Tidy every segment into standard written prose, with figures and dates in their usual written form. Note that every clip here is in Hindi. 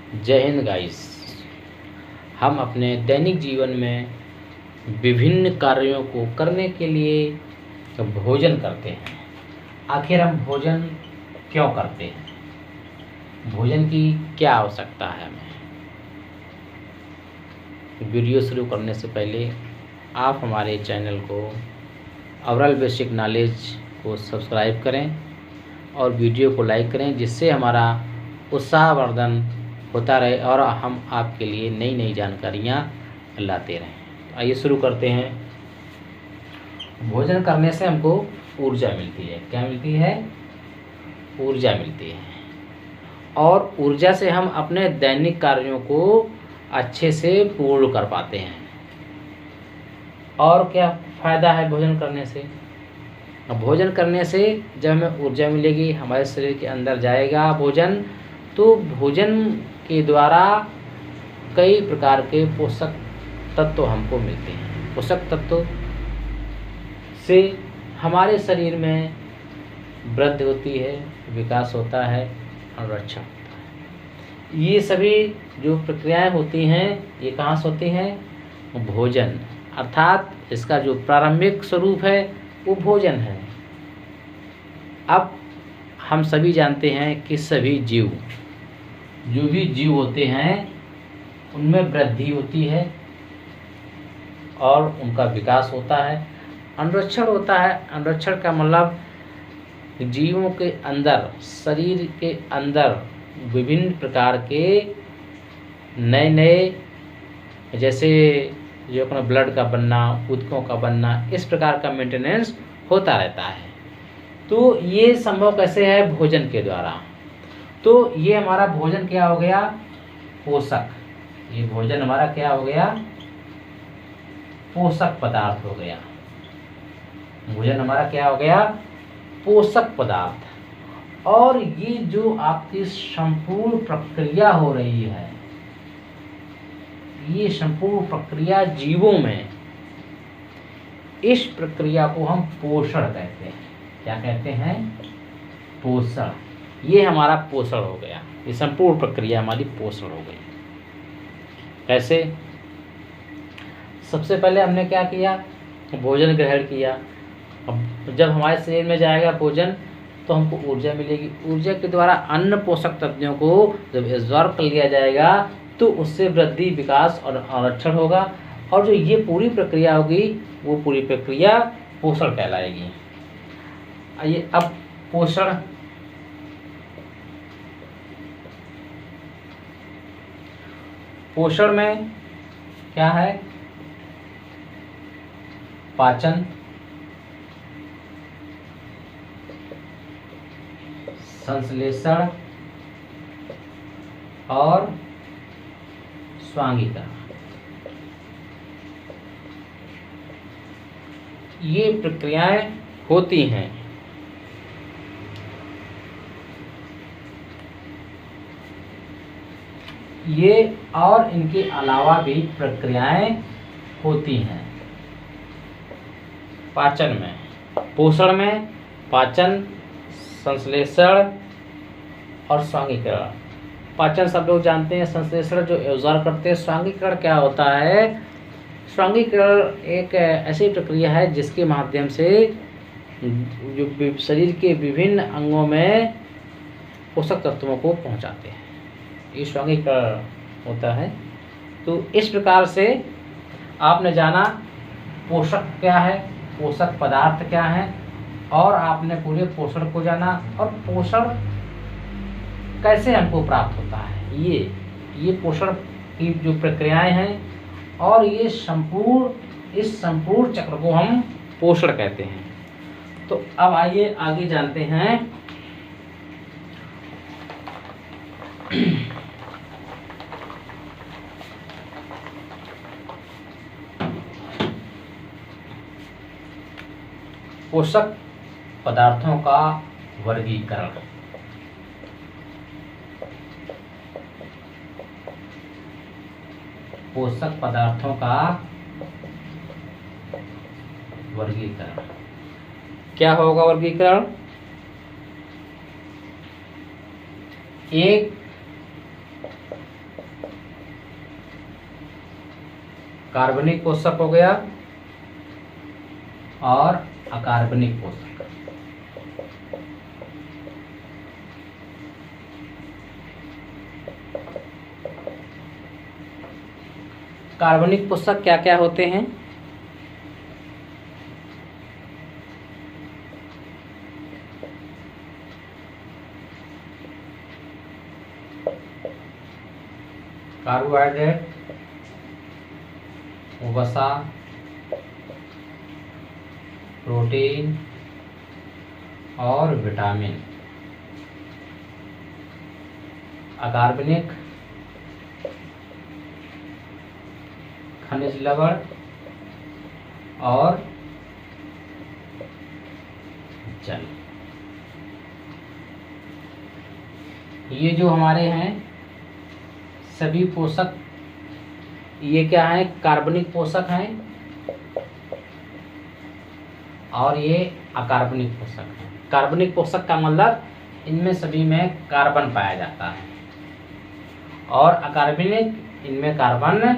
जय हिंद गाइस। हम अपने दैनिक जीवन में विभिन्न कार्यों को करने के लिए भोजन करते हैं। आखिर हम भोजन क्यों करते हैं? भोजन की क्या आवश्यकता है हमें? वीडियो शुरू करने से पहले आप हमारे चैनल को ओवरऑल बेसिक नॉलेज को सब्सक्राइब करें और वीडियो को लाइक करें, जिससे हमारा उत्साहवर्धन होता रहे और हम आपके लिए नई नई जानकारियाँ लाते रहें। आइए शुरू करते हैं। भोजन करने से हमको ऊर्जा मिलती है। क्या मिलती है? ऊर्जा मिलती है, और ऊर्जा से हम अपने दैनिक कार्यों को अच्छे से पूर्ण कर पाते हैं। और क्या फ़ायदा है भोजन करने से? भोजन करने से जब हमें ऊर्जा मिलेगी, हमारे शरीर के अंदर जाएगा भोजन, तो भोजन के द्वारा कई प्रकार के पोषक तत्व हमको मिलते हैं। पोषक तत्व से हमारे शरीर में वृद्धि होती है, विकास होता है और रक्षा होता है। ये सभी जो प्रक्रियाएं होती हैं, ये कहाँ से होती हैं? भोजन, अर्थात इसका जो प्रारंभिक स्वरूप है वो भोजन है। अब हम सभी जानते हैं कि सभी जीव, जो भी जीव होते हैं, उनमें वृद्धि होती है और उनका विकास होता है, अनुरक्षण होता है। अनुरक्षण का मतलब जीवों के अंदर, शरीर के अंदर विभिन्न प्रकार के नए नए, जैसे जो अपना ब्लड का बनना, ऊतकों का बनना, इस प्रकार का मेंटेनेंस होता रहता है। तो ये संभव कैसे है? भोजन के द्वारा। तो ये हमारा भोजन क्या हो गया? पोषक। ये भोजन हमारा क्या हो गया? पोषक पदार्थ हो गया। भोजन हमारा क्या हो गया? पोषक पदार्थ। और ये जो आपकी संपूर्ण प्रक्रिया हो रही है, ये संपूर्ण प्रक्रिया जीवों में, इस प्रक्रिया को हम पोषण कहते हैं। क्या कहते हैं? पोषण। ये हमारा पोषण हो गया। ये संपूर्ण प्रक्रिया हमारी पोषण हो गई। कैसे? सबसे पहले हमने क्या किया? भोजन ग्रहण किया। अब जब हमारे शरीर में जाएगा भोजन, तो हमको ऊर्जा मिलेगी। ऊर्जा के द्वारा अन्य पोषक तत्वों को जब एब्जॉर्ब कर लिया जाएगा, तो उससे वृद्धि, विकास और आरक्षण होगा। और जो ये पूरी प्रक्रिया होगी, वो पूरी प्रक्रिया पोषण कहलाएगी। आइए अब पोषण, पोषण में क्या है? पाचन, संश्लेषण और स्वांगीकरण। ये प्रक्रियाएं होती हैं। ये और इनके अलावा भी प्रक्रियाएं होती हैं। पाचन में, पोषण में पाचन, संश्लेषण और स्वांगीकरण। पाचन सब लोग जानते हैं, संश्लेषण जो एब्जॉर्ब करते हैं। स्वांगीकरण क्या होता है? स्वांगीकरण एक ऐसी प्रक्रिया है जिसके माध्यम से जो शरीर के विभिन्न अंगों में पोषक तत्वों को पहुंचाते हैं, ये स्वांगीकरण होता है। तो इस प्रकार से आपने जाना पोषक क्या है, पोषक पदार्थ क्या है, और आपने पूरे पोषण को जाना, और पोषण कैसे हमको प्राप्त होता है। ये पोषण की जो प्रक्रियाएं हैं, और ये इस संपूर्ण चक्र को हम पोषण कहते हैं। तो अब आइए आगे जानते हैं पोषक पदार्थों का वर्गीकरण। पोषक पदार्थों का वर्गीकरण क्या होगा? वर्गीकरण एक कार्बनिक पोषक हो गया और अकार्बनिक पोषक। कार्बनिक पोषक क्या क्या होते हैं? कार्बोहाइड्रेट, वसा, प्रोटीन और विटामिन। अकार्बनिक खनिज लवण और जल। ये जो हमारे हैं सभी पोषक, ये क्या है? कार्बनिक पोषक हैं और ये अकार्बनिक पोषक हैं। कार्बनिक पोषक का मतलब इनमें सभी में कार्बन पाया जाता है और अकार्बनिक इनमें कार्बन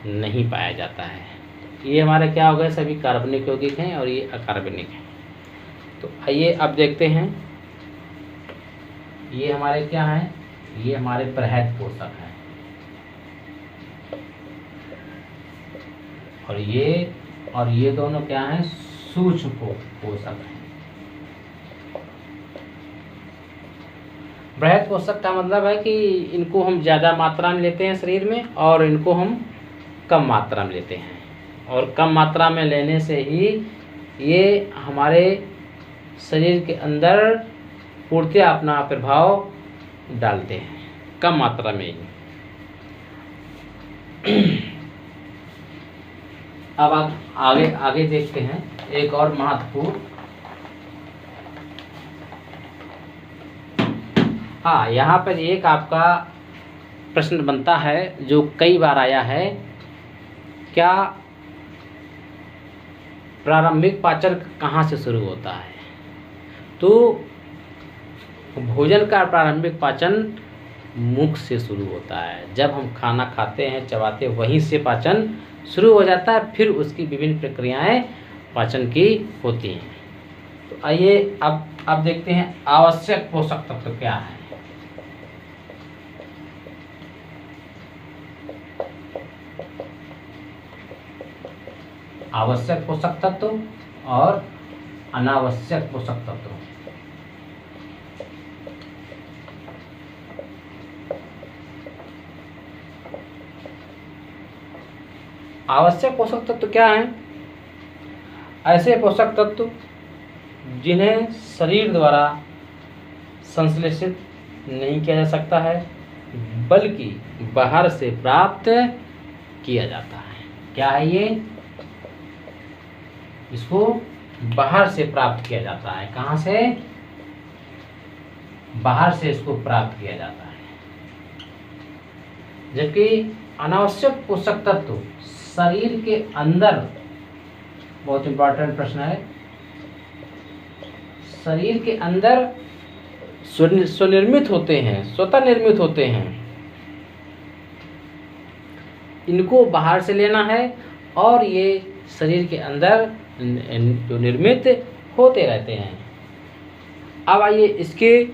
नहीं पाया जाता है। ये हमारे क्या हो गए? सभी कार्बनिक यौगिक हैं और ये अकार्बनिक हैं। तो आइए अब देखते हैं ये हमारे क्या हैं? ये हमारे बृहद पोषक हैं और ये दोनों क्या हैं? सूक्ष्म पोषक हैं। बृहद पोषक का मतलब है कि इनको हम ज़्यादा मात्रा में लेते हैं शरीर में और इनको हम कम मात्रा में लेते हैं, और कम मात्रा में लेने से ही ये हमारे शरीर के अंदर पूर्णतः अपना प्रभाव डालते हैं, कम मात्रा में ही। अब आगे देखते हैं एक और महत्वपूर्ण। हाँ, यहाँ पर एक आपका प्रश्न बनता है जो कई बार आया है, क्या प्रारंभिक पाचन कहाँ से शुरू होता है? तो भोजन का प्रारंभिक पाचन मुख से शुरू होता है। जब हम खाना खाते हैं, चबाते, वहीं से पाचन शुरू हो जाता है, फिर उसकी विभिन्न प्रक्रियाएं पाचन की होती हैं। तो आइए अब देखते हैं आवश्यक पोषक तत्व क्या है। आवश्यक पोषक तत्व और अनावश्यक पोषक तत्व। आवश्यक पोषक तत्व क्या हैं? ऐसे पोषक तत्व जिन्हें शरीर द्वारा संश्लेषित नहीं किया जा सकता है, बल्कि बाहर से प्राप्त किया जाता है। क्या है ये? इसको बाहर से प्राप्त किया जाता है। कहाँ से? बाहर से इसको प्राप्त किया जाता है। जबकि अनावश्यक पोषक तत्व शरीर के अंदर, बहुत इंपॉर्टेंट प्रश्न है, शरीर के अंदर स्वनिर्मित होते हैं, स्वतः निर्मित होते हैं। इनको बाहर से लेना है और ये शरीर के अंदर जो निर्मित होते रहते हैं। अब आइए, इसके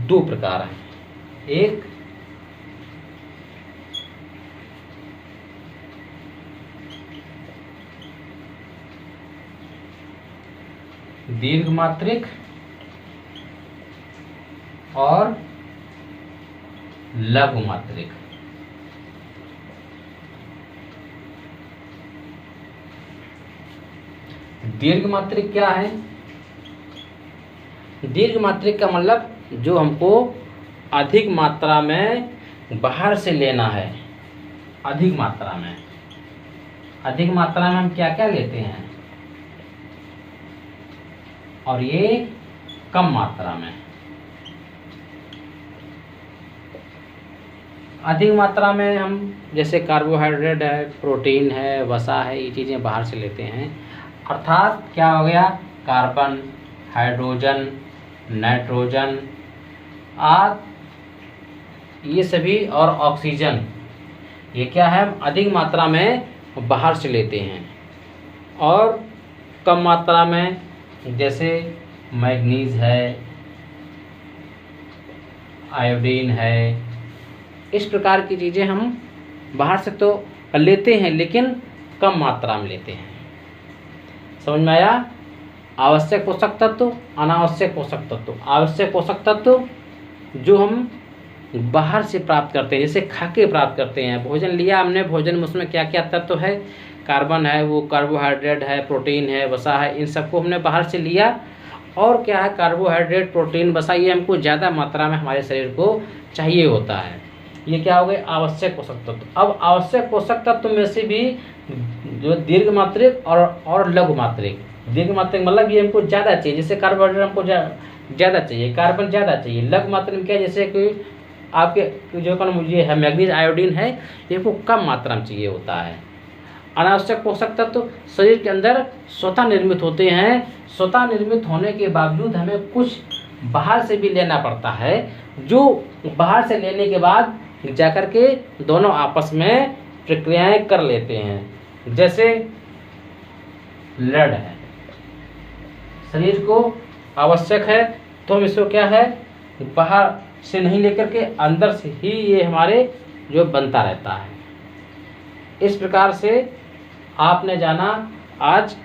दो प्रकार हैं। एक दीर्घ मात्रिक और लघु मात्रिक। दीर्घ मात्रिक क्या है? दीर्घ मात्रिक का मतलब जो हमको अधिक मात्रा में बाहर से लेना है। अधिक मात्रा में हम क्या क्या लेते हैं, और ये कम मात्रा में। अधिक मात्रा में हम जैसे कार्बोहाइड्रेट है, प्रोटीन है, वसा है, ये चीज़ें बाहर से लेते हैं। अर्थात क्या हो गया? कार्बन, हाइड्रोजन, नाइट्रोजन आदि ये सभी, और ऑक्सीजन, ये क्या है? अधिक मात्रा में बाहर से लेते हैं, और कम मात्रा में जैसे मैग्नीज है, आयोडीन है, इस प्रकार की चीज़ें हम बाहर से तो लेते हैं लेकिन कम मात्रा में लेते हैं। समझ में आया? आवश्यक पोषक तत्व, अनावश्यक पोषक तत्व। आवश्यक पोषक तत्व जो हम बाहर से प्राप्त करते हैं, जैसे खा के प्राप्त करते हैं, भोजन लिया हमने, भोजन में उसमें क्या क्या तत्व है, कार्बन है, वो कार्बोहाइड्रेट है, प्रोटीन है, वसा है, इन सबको हमने बाहर से लिया, और क्या है, कार्बोहाइड्रेट, प्रोटीन, वसा, ये हमको ज़्यादा मात्रा में हमारे शरीर को चाहिए होता है। ये क्या हो गए? आवश्यक पोषक तत्व। अब आवश्यक पोषक तत्व में से भी जो दीर्घ मात्रिक और लघु मात्रिक। दीर्घ मात्रिक मतलब ये हमको ज़्यादा चाहिए, जैसे कार्बोहाइड्रेट हमको ज़्यादा चाहिए, कार्बन ज़्यादा चाहिए। लघु मात्रा में क्या, जैसे कि आपके जो मुझे है मैग्नीज, आयोडीन है, ये को कम मात्रा में चाहिए होता है। अनावश्यक पोषक तत्व शरीर के अंदर स्वतः निर्मित होते हैं, स्वतः निर्मित होने के बावजूद हमें कुछ बाहर से भी लेना पड़ता है, जो बाहर से लेने के बाद जाकर के दोनों आपस में प्रक्रियाएं कर लेते हैं। जैसे ब्लड है, शरीर को आवश्यक है तो हम इसको क्या है, बाहर से नहीं लेकर के अंदर से ही ये हमारे जो बनता रहता है। इस प्रकार से आपने जाना आज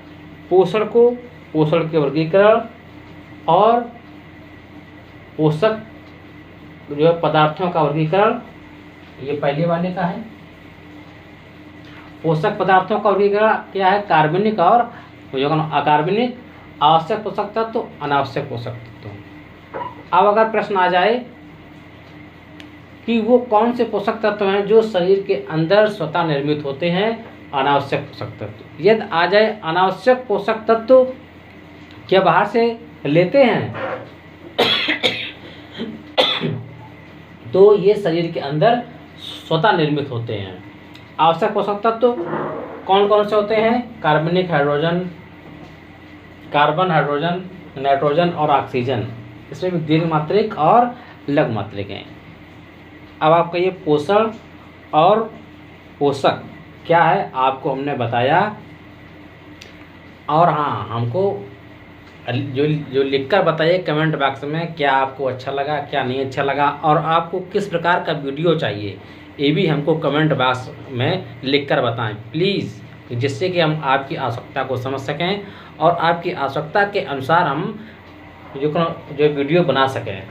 पोषण को, पोषण के वर्गीकरण और पोषक जो है पदार्थों का वर्गीकरण, ये पहले वाले का है। पोषक पदार्थों का वर्गीकरण क्या है, कार्बनिक और अकार्बनिक, आवश्यक पोषक तत्व, अनावश्यक पोषक तत्व। अब अगर प्रश्न आ जाए कि वो कौन से पोषक तत्व हैं जो शरीर के अंदर स्वतः निर्मित होते हैं, अनावश्यक पोषक तत्व। यदि आ जाए अनावश्यक पोषक तत्व क्या बाहर से लेते हैं तो ये शरीर के अंदर स्वतः निर्मित होते हैं। आवश्यक पोषक तत्व कौन कौन से होते हैं? कार्बनिक हाइड्रोजन, कार्बन, हाइड्रोजन, नाइट्रोजन और ऑक्सीजन। इसमें भी दीर्घ मात्रिक और लघु मात्रिक हैं। अब आपका ये पोषण और पोषक क्या है आपको हमने बताया। और हाँ, हमको जो लिखकर बताइए कमेंट बॉक्स में क्या आपको अच्छा लगा, क्या नहीं अच्छा लगा, और आपको किस प्रकार का वीडियो चाहिए, ये भी हमको कमेंट बॉक्स में लिखकर बताएं प्लीज़, जिससे कि हम आपकी आवश्यकता को समझ सकें और आपकी आवश्यकता के अनुसार हम जो वीडियो बना सकें।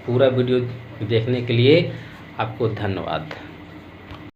पूरा वीडियो देखने के लिए आपको धन्यवाद।